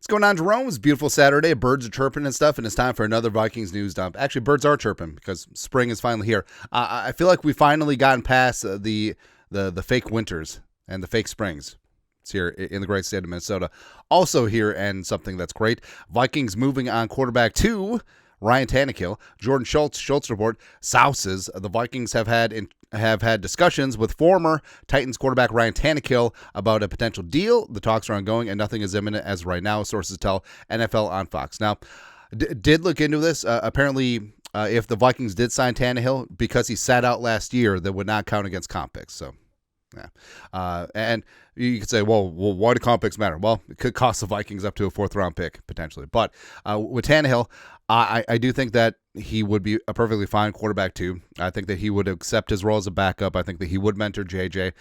going on, Jerome? It's a beautiful Saturday. Birds are chirping and stuff, and it's time for another Vikings news dump. Actually, birds are chirping because spring is finally here. I feel like we've finally gotten past the fake winters and the fake springs. It's here in the great state of Minnesota. Also here, and something that's great, Vikings moving on quarterback 2, Ryan Tannehill. Jordan Schultz report, Souses. The Vikings have had discussions with former Titans quarterback Ryan Tannehill about a potential deal. The talks are ongoing, and nothing is imminent as right now, sources tell NFL on Fox. Now, did look into this. Apparently, if the Vikings did sign Tannehill, because he sat out last year, that would not count against comp picks. So, yeah. And you could say, well, why do comp picks matter? Well, it could cost the Vikings up to a 4th-round pick, potentially. But with Tannehill, I do think that he would be a perfectly fine quarterback, too. I think that he would accept his role as a backup. I think that he would mentor JJ.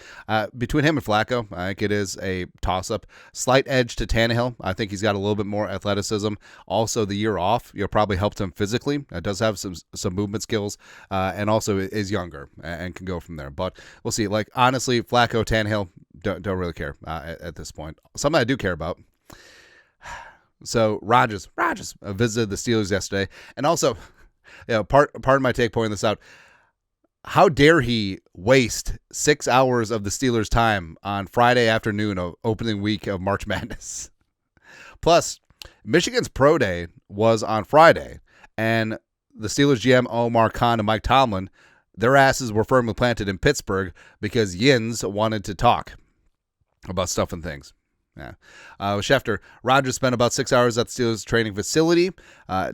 Between him and Flacco, I think it is a toss-up. Slight edge to Tannehill. I think he's got a little bit more athleticism. Also, the year off, probably helped him physically. Does have some movement skills, and also is younger and can go from there. But we'll see. Like, honestly, Flacco, Tannehill, don't really care at this point. Something I do care about. So Rodgers visited the Steelers yesterday, and also, part of my take pointing this out. How dare he waste 6 hours of the Steelers' time on Friday afternoon of opening week of March Madness? Plus, Michigan's pro day was on Friday, and the Steelers GM Omar Khan and Mike Tomlin, their asses were firmly planted in Pittsburgh because Yins wanted to talk about stuff and things. Yeah. Schefter, Rodgers spent about 6 hours at the Steelers training facility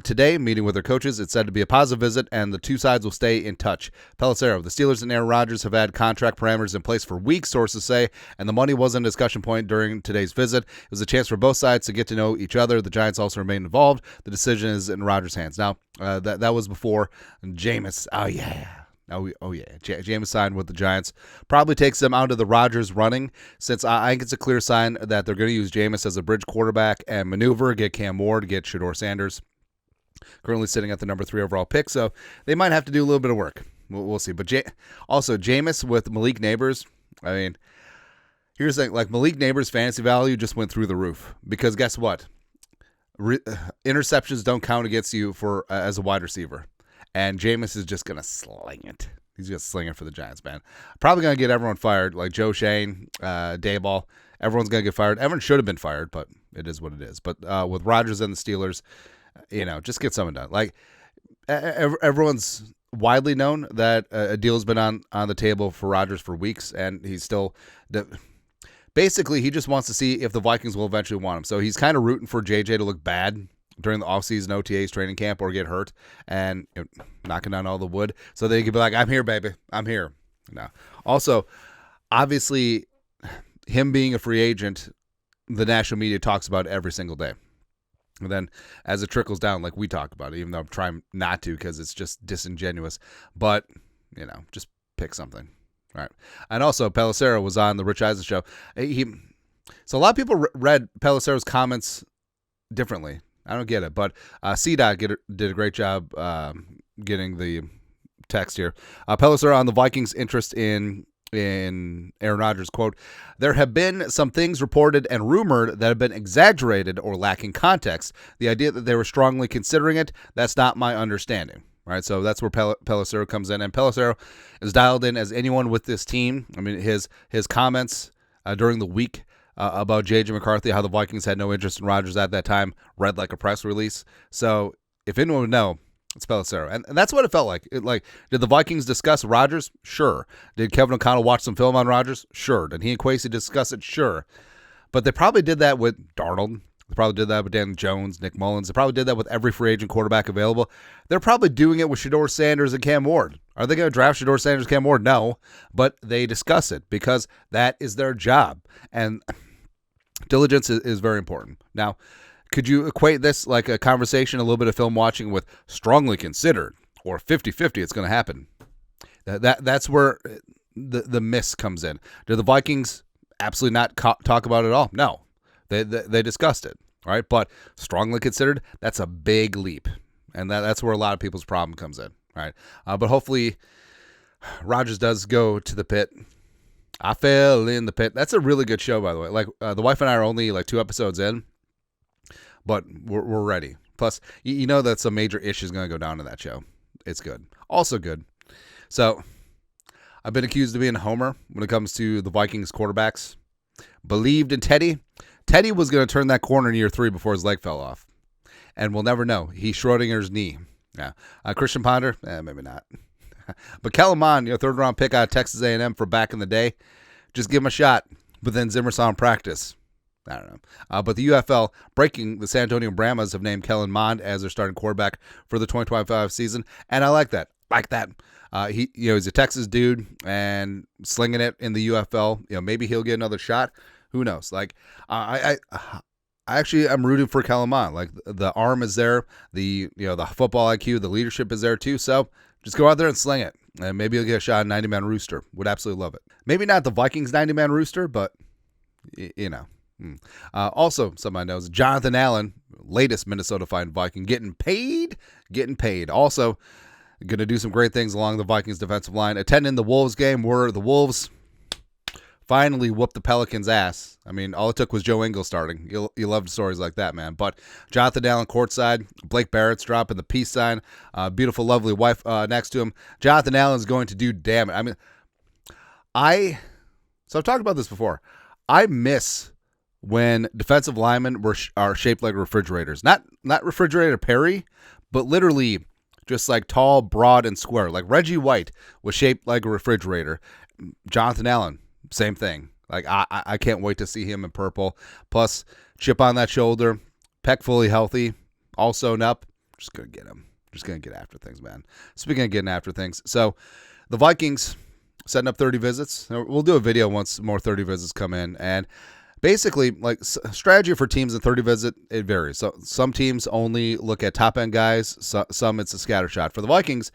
today, meeting with their coaches. It's said to be a positive visit, and the two sides will stay in touch. Pelissero, the Steelers and Aaron Rodgers have had contract parameters in place for weeks, sources say, and the money wasn't a discussion point during today's visit. It was a chance for both sides to get to know each other. The Giants also remain involved. The decision is in Rodgers' hands. Now, that was before Jameis. Oh, yeah. Jameis signed with the Giants. Probably takes them out of the Rodgers running, since I think it's a clear sign that they're going to use Jameis as a bridge quarterback and maneuver, get Cam Ward, get Shedeur Sanders, currently sitting at the number 3 overall pick. So they might have to do a little bit of work. We'll see. But also, Jameis with Malik Neighbors, I mean, here's the thing. Like, Malik Neighbors' fantasy value just went through the roof. Because guess what? Interceptions don't count against you for as a wide receiver. And Jameis is just going to sling it. He's just slinging it for the Giants, man. Probably going to get everyone fired, like Joe Shane, Dayball. Everyone's going to get fired. Everyone should have been fired, but it is what it is. But with Rodgers and the Steelers, just get something done. Like, everyone's widely known that a deal's been on the table for Rodgers for weeks, and he's still basically, he just wants to see if the Vikings will eventually want him. So he's kind of rooting for JJ to look bad during the offseason OTAs training camp or get hurt and knocking down all the wood so they could be like, I'm here, baby. I'm here. No. Also, obviously, him being a free agent, the national media talks about it every single day. And then as it trickles down, like we talk about it, even though I'm trying not to because it's just disingenuous. But, just pick something. All right. And also, Pelissero was on the Rich Eisen show. So a lot of people read Pelissero's comments differently. I don't get it, but C-Dot did a great job getting the text here. Pelissero on the Vikings' interest in Aaron Rodgers, quote, there have been some things reported and rumored that have been exaggerated or lacking context. The idea that they were strongly considering it, that's not my understanding. Right, so that's where Pelissero comes in, and Pelissero is dialed in as anyone with this team. I mean, his comments during the week about J.J. McCarthy, how the Vikings had no interest in Rodgers at that time, read like a press release. So if anyone would know, it's Pelissero. And that's what it felt like. Did the Vikings discuss Rodgers? Sure. Did Kevin O'Connell watch some film on Rodgers? Sure. Did he and Kwesi discuss it? Sure. But they probably did that with Darnold. They probably did that with Dan Jones, Nick Mullins. They probably did that with every free agent quarterback available. They're probably doing it with Shedeur Sanders and Cam Ward. Are they going to draft Shedeur Sanders and Cam Ward? No. But they discuss it because that is their job. And diligence is very important. Now, could you equate this like a conversation, a little bit of film watching with strongly considered or 50-50 it's going to happen? That's where the miss comes in. Do the Vikings absolutely not talk about it at all? No. They discussed it, all right? But strongly considered, that's a big leap. And that's where a lot of people's problem comes in, right? But hopefully Rodgers does go to the pit. I fell in the pit. That's a really good show, by the way. Like, the wife and I are only like 2 episodes in. but we're ready. Plus, you know that some major issues going to go down in that show. It's good. Also good. So, I've been accused of being a homer when it comes to the Vikings quarterbacks. Believed in Teddy. Teddy was going to turn that corner in year 3 before his leg fell off. And we'll never know. He Schrodinger's knee. Yeah. Christian Ponder? Maybe not. But Kellen Mond, third-round pick out of Texas A&M for back in the day. Just give him a shot. But then Zimmer saw him practice. I don't know. But the UFL, breaking, the San Antonio Brahmas have named Kellen Mond as their starting quarterback for the 2025 season. And I like that. He's a Texas dude and slinging it in the UFL. Maybe he'll get another shot. Who knows? I'm rooting for Kellen Mond. Like, the arm is there, the football IQ, the leadership is there too. So just go out there and sling it, and maybe you'll get a shot at 90-man rooster. Would absolutely love it. Maybe not the Vikings 90-man rooster, but Also, somebody knows Jonathan Allen, latest Minnesota Viking, getting paid. Also, going to do some great things along the Vikings defensive line. Attending the Wolves game where the Wolves finally whooped the Pelicans' ass. I mean, all it took was Joe Ingles starting. You love stories like that, man. But Jonathan Allen courtside, Blake Barrett's dropping the peace sign, beautiful, lovely wife next to him. Jonathan Allen's going to do damn it. I mean, so I've talked about this before. I miss when defensive linemen are shaped like refrigerators. Not refrigerator Perry, but literally just like tall, broad, and square. Like Reggie White was shaped like a refrigerator. Jonathan Allen, same thing. Like I can't wait to see him in purple. Plus, chip on that shoulder, pec fully healthy, all sewn up. Just gonna get him. Just gonna get after things, man. Speaking of getting after things, so the Vikings setting up 30 visits. We'll do a video once more 30 visits come in, and basically, like, strategy for teams in 30 visit, it varies. So some teams only look at top end guys. Some it's a scatter shot. For the Vikings,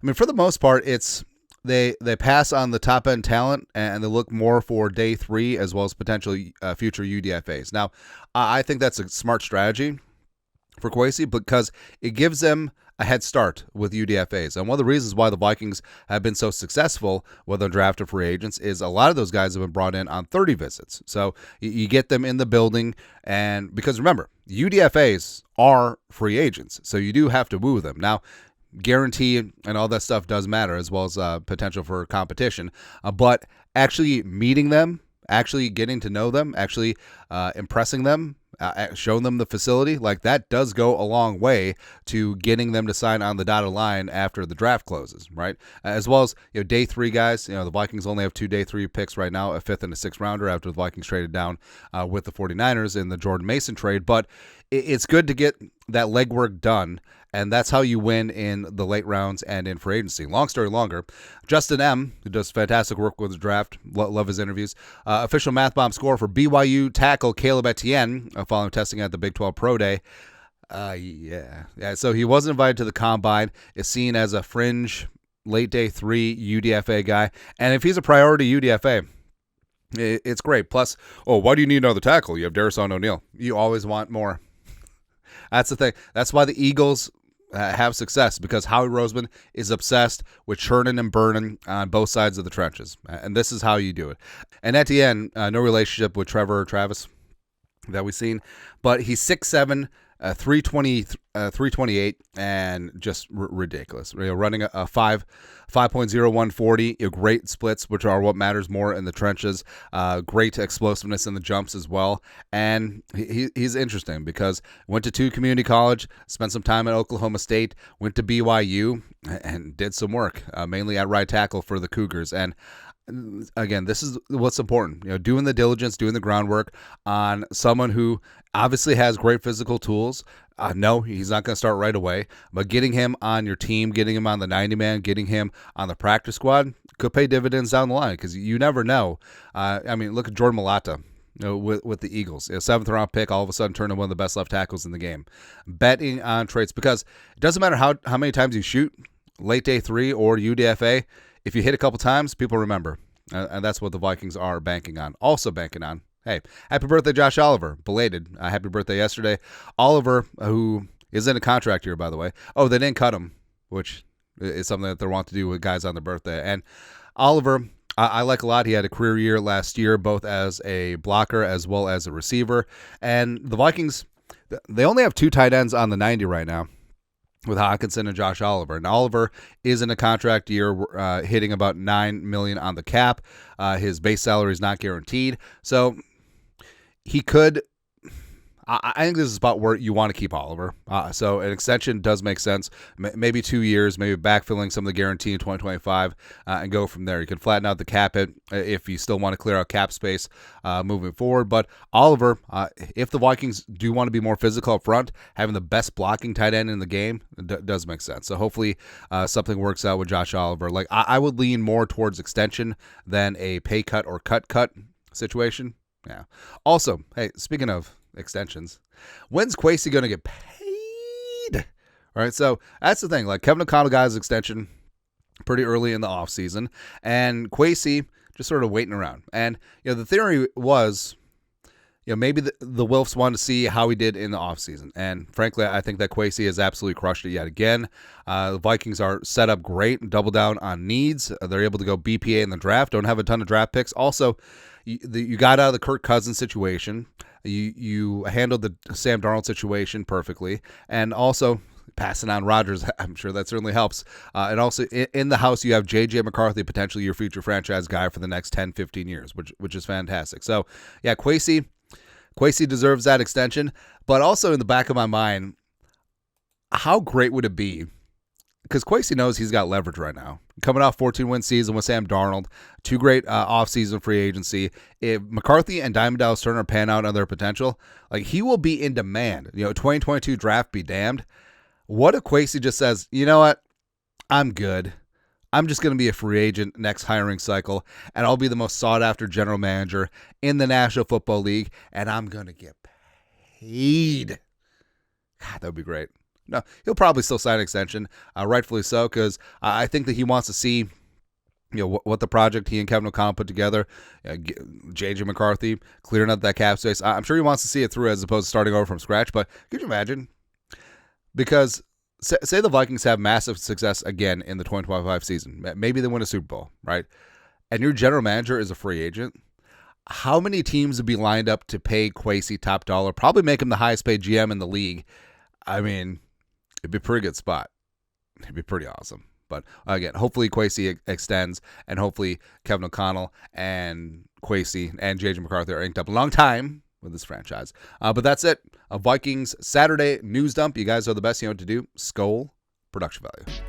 I mean, for the most part, it's they pass on the top end talent and they look more for day 3 as well as potential future UDFAs. Now, I think that's a smart strategy for Kwesi because it gives them a head start with UDFAs. And one of the reasons why the Vikings have been so successful, whether drafted free agents, is a lot of those guys have been brought in on 30 visits. So you get them in the building, and because remember, UDFAs are free agents, so you do have to woo them. Now, guarantee and all that stuff does matter, as well as potential for competition. But actually meeting them, actually getting to know them, actually impressing them, showing them the facility, like that does go a long way to getting them to sign on the dotted line after the draft closes, right? As well as day 3 guys. The Vikings only have 2 day 3 picks right now, a 5th and a 6th rounder after the Vikings traded down with the 49ers in the Jordan Mason trade. But it's good to get that legwork done, and that's how you win in the late rounds and in free agency. Long story longer, Justin M., who does fantastic work with the draft, love his interviews, official math bomb score for BYU tackle Caleb Etienne following testing at the Big 12 Pro Day. So he wasn't invited to the Combine, is seen as a fringe late day 3 UDFA guy, and if he's a priority UDFA, it's great. Plus, why do you need another tackle? You have Darrison O'Neal. You always want more. That's the thing. That's why the Eagles have success, because Howie Roseman is obsessed with churning and burning on both sides of the trenches. And this is how you do it. And Etienne, no relationship with Trevor or Travis that we've seen, but he's 6'7", 328, and just ridiculous. Running a 5.01 40, great splits, which are what matters more in the trenches. Great explosiveness in the jumps as well. And he's interesting because went to 2 community college, spent some time at Oklahoma State, went to BYU, and did some work, mainly at right tackle for the Cougars. And again, this is what's important, doing the diligence, doing the groundwork on someone who obviously has great physical tools. No, he's not going to start right away, but getting him on your team, getting him on the 90-man, getting him on the practice squad could pay dividends down the line, because you never know. I mean, look at Jordan Mailata, with the Eagles. 7th-round pick, all of a sudden turned into one of the best left tackles in the game. Betting on traits, because it doesn't matter how many times you shoot, late day 3 or UDFA, if you hit a couple times, people remember. And that's what the Vikings are banking on. Also banking on, hey, happy birthday, Josh Oliver. Belated. Happy birthday yesterday. Oliver, who is in a contract year, by the way. Oh, they didn't cut him, which is something that they want to do with guys on their birthday. And Oliver, I like a lot. He had a career year last year, both as a blocker as well as a receiver. And the Vikings, They only have 2 tight ends on the 90 right now, with Hawkinson and Josh Oliver. And Oliver is in a contract year, hitting about $9 million on the cap. His base salary is not guaranteed, so he could. I think this is about where you want to keep Oliver. So an extension does make sense. Maybe 2 years, maybe backfilling some of the guarantee in 2025, and go from there. You can flatten out the cap hit if you still want to clear out cap space moving forward. But Oliver, if the Vikings do want to be more physical up front, having the best blocking tight end in the game does make sense. So hopefully something works out with Josh Oliver. Like I would lean more towards extension than a pay cut or cut situation. Yeah. Also, hey, speaking of extensions, when's Kwesi going to get paid? All right, so that's the thing. Like, Kevin O'Connell got his extension pretty early in the offseason, and Kwesi just sort of waiting around. And, the theory was, maybe the Wilfs wanted to see how he did in the offseason. And frankly, I think that Kwesi has absolutely crushed it yet again. The Vikings are set up great and double down on needs. They're able to go BPA in the draft, don't have a ton of draft picks. Also, you got out of the Kirk Cousins situation. You handled the Sam Darnold situation perfectly, and also passing on Rodgers, I'm sure that certainly helps. And also in the house, you have J.J. McCarthy, potentially your future franchise guy for the next 10, 15 years, which is fantastic. So, yeah, Kwesi deserves that extension, but also in the back of my mind, how great would it be? Because Kwesi knows he's got leverage right now. Coming off 14-win season with Sam Darnold, 2 great off-season free agency. If McCarthy and Diamond Dallas Turner pan out on their potential, like, he will be in demand. 2022 draft be damned. What if Kwesi just says, you know what? I'm good. I'm just going to be a free agent next hiring cycle, and I'll be the most sought-after general manager in the National Football League, and I'm going to get paid. God, that would be great. No, he'll probably still sign an extension, rightfully so, because I think that he wants to see, what the project he and Kevin O'Connell put together, J.J. McCarthy clearing up that cap space. I'm sure he wants to see it through as opposed to starting over from scratch. But could you imagine? Because say the Vikings have massive success again in the 2025 season, maybe they win a Super Bowl, right? And your general manager is a free agent. How many teams would be lined up to pay Kwesi top dollar? Probably make him the highest paid GM in the league. I mean, it'd be a pretty good spot. It'd be pretty awesome. But again, hopefully Kwesi extends, and hopefully Kevin O'Connell and Kwesi and J.J. McCarthy are inked up a long time with this franchise. But that's it. A Vikings Saturday news dump. You guys are the best. You know what to do. Skol production value.